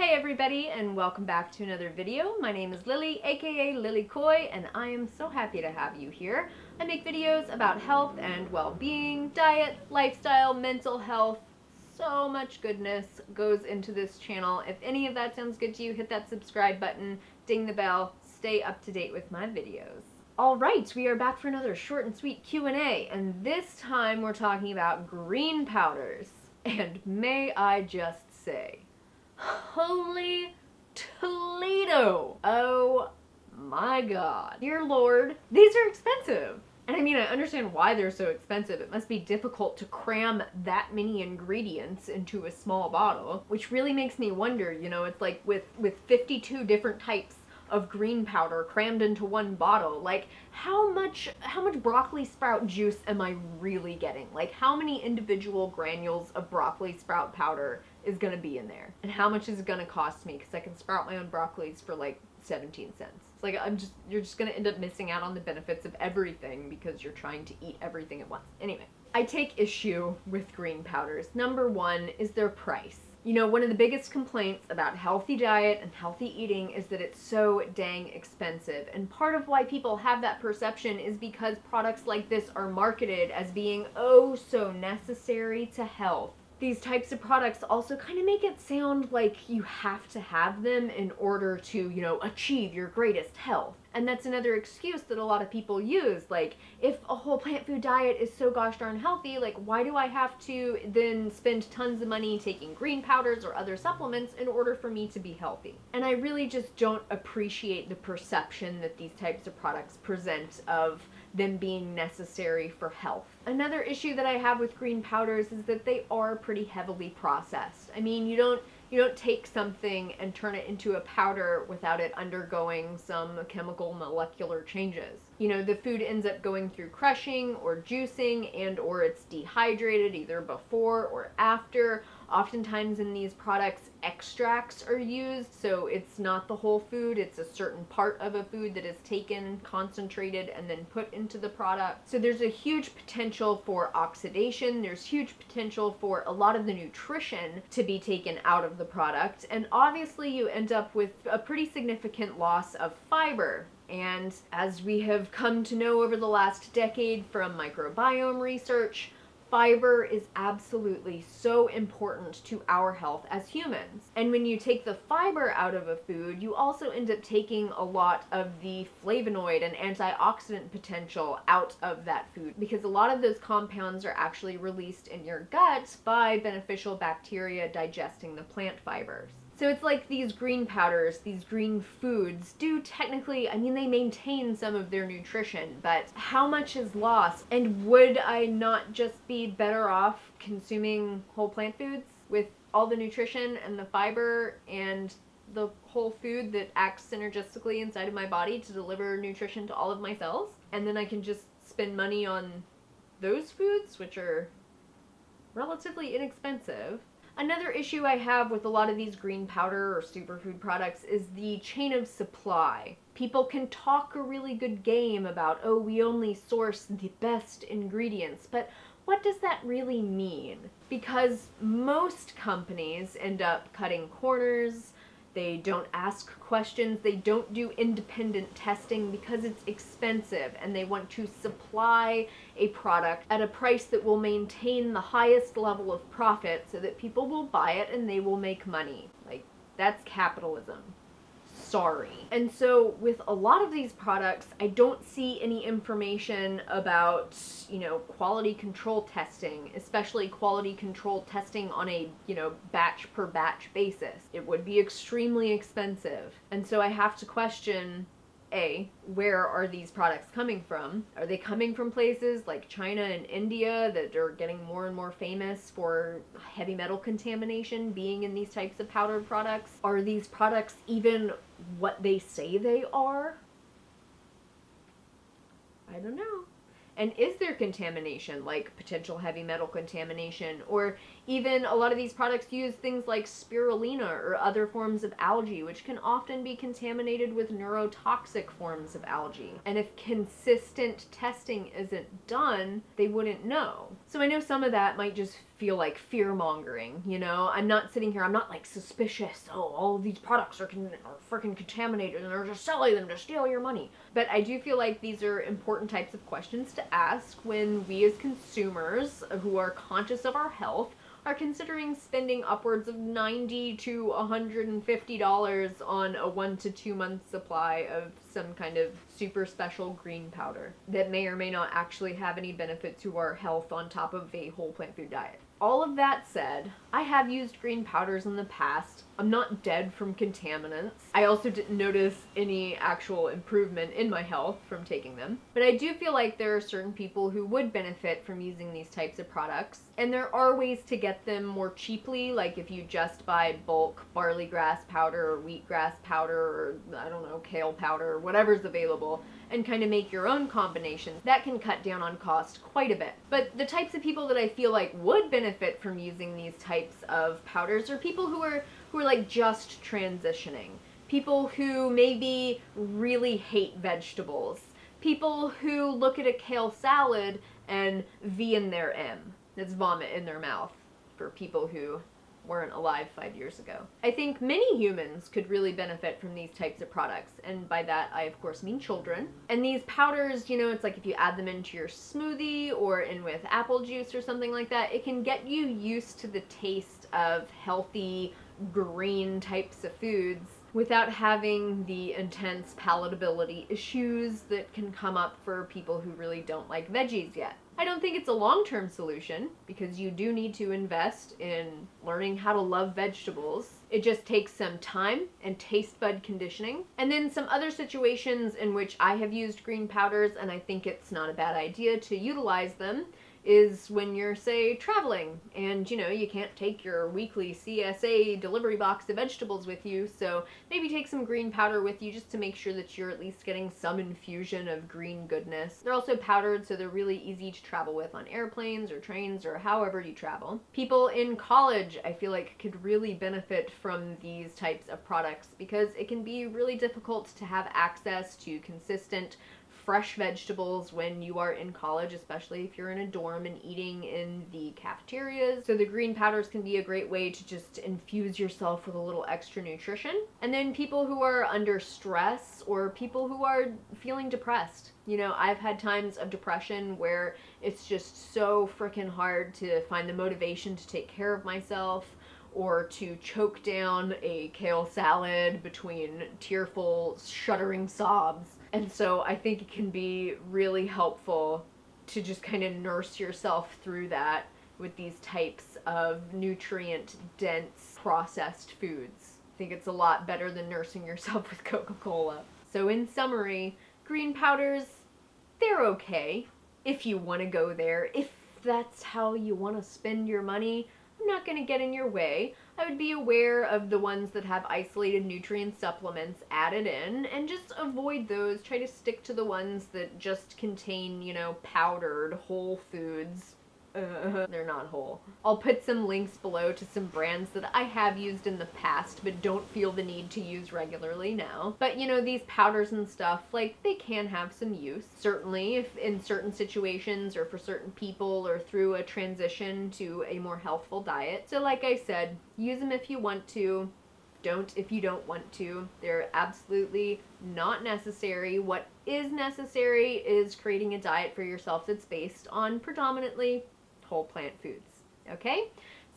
Hey everybody, and welcome back to another video. My name is Lily, aka Lily Coy, and I am so happy to have you here. I make videos about health and well-being, diet, lifestyle, mental health. So much goodness goes into this channel. If any of that sounds good to you, hit that subscribe button, ding the bell, stay up to date with my videos. Alright, we are back for another short and sweet Q&A, and this time we're talking about green powders. And may I just say, holy Toledo! Oh my god. Dear Lord, these are expensive. And I mean, I understand why they're so expensive. It must be difficult to cram that many ingredients into a small bottle, which really makes me wonder, you know, it's like with 52 different types of green powder crammed into one bottle, like how much broccoli sprout juice am I really getting? Like how many individual granules of broccoli sprout powder is gonna be in there? And how much is it gonna cost me? Because I can sprout my own broccolis for like 17 cents. It's like you're just gonna end up missing out on the benefits of everything because you're trying to eat everything at once. Anyway, I take issue with green powders. Number one is their price. You know, one of the biggest complaints about healthy diet and healthy eating is that it's so dang expensive. And part of why people have that perception is because products like this are marketed as being oh so necessary to health. These types of products also kind of make it sound like you have to have them in order to, you know, achieve your greatest health. And that's another excuse that a lot of people use. Like, if a whole plant food diet is so gosh darn healthy, like, why do I have to then spend tons of money taking green powders or other supplements in order for me to be healthy? And I really just don't appreciate the perception that these types of products present of them being necessary for health. Another issue that I have with green powders is that they are pretty heavily processed. I mean, you don't take something and turn it into a powder without it undergoing some chemical molecular changes. You know, the food ends up going through crushing or juicing or it's dehydrated either before or after. Oftentimes in these products, extracts are used, so it's not the whole food, it's a certain part of a food that is taken, concentrated, and then put into the product. So there's a huge potential for oxidation, there's huge potential for a lot of the nutrition to be taken out of the product, and obviously you end up with a pretty significant loss of fiber. And as we have come to know over the last decade from microbiome research, fiber is absolutely so important to our health as humans. And when you take the fiber out of a food, you also end up taking a lot of the flavonoid and antioxidant potential out of that food, because a lot of those compounds are actually released in your gut by beneficial bacteria digesting the plant fibers. So it's like these green powders, these green foods do technically, I mean, they maintain some of their nutrition, but how much is lost? And would I not just be better off consuming whole plant foods with all the nutrition and the fiber and the whole food that acts synergistically inside of my body to deliver nutrition to all of my cells? And then I can just spend money on those foods, which are relatively inexpensive. Another issue I have with a lot of these green powder or superfood products is the chain of supply. People can talk a really good game about, oh, we only source the best ingredients, but what does that really mean? Because most companies end up cutting corners, they don't ask questions, they don't do independent testing because it's expensive, and they want to supply a product at a price that will maintain the highest level of profit so that people will buy it and they will make money. Like, that's capitalism. Sorry. And so with a lot of these products, I don't see any information about, you know, quality control testing, especially quality control testing on a, you know, batch per batch basis. It would be extremely expensive. And so I have to question, A, where are these products coming from? Are they coming from places like China and India that are getting more and more famous for heavy metal contamination being in these types of powdered products? Are these products even what they say they are? I don't know. And is there contamination, like potential heavy metal contamination, or Even a lot of these products use things like spirulina or other forms of algae, which can often be contaminated with neurotoxic forms of algae. And if consistent testing isn't done, they wouldn't know. So I know some of that might just feel like fear-mongering, you know? I'm not sitting here, I'm not like suspicious, oh, all of these products are freaking contaminated and they're just selling them to steal your money. But I do feel like these are important types of questions to ask when we as consumers who are conscious of our health are considering spending upwards of $90 to $150 on a 1 to 2 month supply of some kind of super special green powder that may or may not actually have any benefit to our health on top of a whole plant food diet. All of that said, I have used green powders in the past. I'm not dead from contaminants. I also didn't notice any actual improvement in my health from taking them. But I do feel like there are certain people who would benefit from using these types of products. And there are ways to get them more cheaply, like if you just buy bulk barley grass powder or wheatgrass powder or, I don't know, kale powder or whatever's available, and kind of make your own combinations. That can cut down on cost quite a bit. But the types of people that I feel like would benefit from using these types of powders are people who are like just transitioning. People who maybe really hate vegetables. People who look at a kale salad and V in their M. That's vomit in their mouth for people who weren't alive 5 years ago. I think many humans could really benefit from these types of products, and by that I of course mean children. And these powders, you know, it's like if you add them into your smoothie or in with apple juice or something like that, it can get you used to the taste of healthy green types of foods without having the intense palatability issues that can come up for people who really don't like veggies yet. I don't think it's a long-term solution because you do need to invest in learning how to love vegetables. It just takes some time and taste bud conditioning. And then some other situations in which I have used green powders and I think it's not a bad idea to utilize them is when you're, say, traveling and, you know, you can't take your weekly CSA delivery box of vegetables with you, so maybe take some green powder with you just to make sure that you're at least getting some infusion of green goodness. They're also powdered, so they're really easy to travel with on airplanes or trains or however you travel. People in college, I feel like, could really benefit from these types of products because it can be really difficult to have access to consistent fresh vegetables when you are in college, especially if you're in a dorm and eating in the cafeterias. So the green powders can be a great way to just infuse yourself with a little extra nutrition. And then people who are under stress or people who are feeling depressed. You know, I've had times of depression where it's just so freaking hard to find the motivation to take care of myself or to choke down a kale salad between tearful, shuddering sobs. And so I think it can be really helpful to just kind of nurse yourself through that with these types of nutrient-dense processed foods. I think it's a lot better than nursing yourself with Coca-Cola. So in summary, green powders, they're okay if you want to go there. If that's how you want to spend your money, I'm not going to get in your way. I would be aware of the ones that have isolated nutrient supplements added in and just avoid those. Try to stick to the ones that just contain, you know, powdered whole foods. They're not whole. I'll put some links below to some brands that I have used in the past but don't feel the need to use regularly now. But you know, these powders and stuff, like, they can have some use. Certainly if in certain situations or for certain people or through a transition to a more healthful diet. So like I said, use them if you want to. Don't if you don't want to. They're absolutely not necessary. What is necessary is creating a diet for yourself that's based on predominantly whole plant foods. Okay?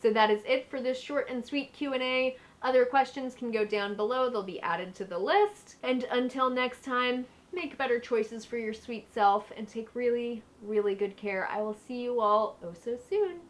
So that is it for this short and sweet Q&A. Other questions can go down below. They'll be added to the list. And until next time, make better choices for your sweet self and take really, really good care. I will see you all oh so soon.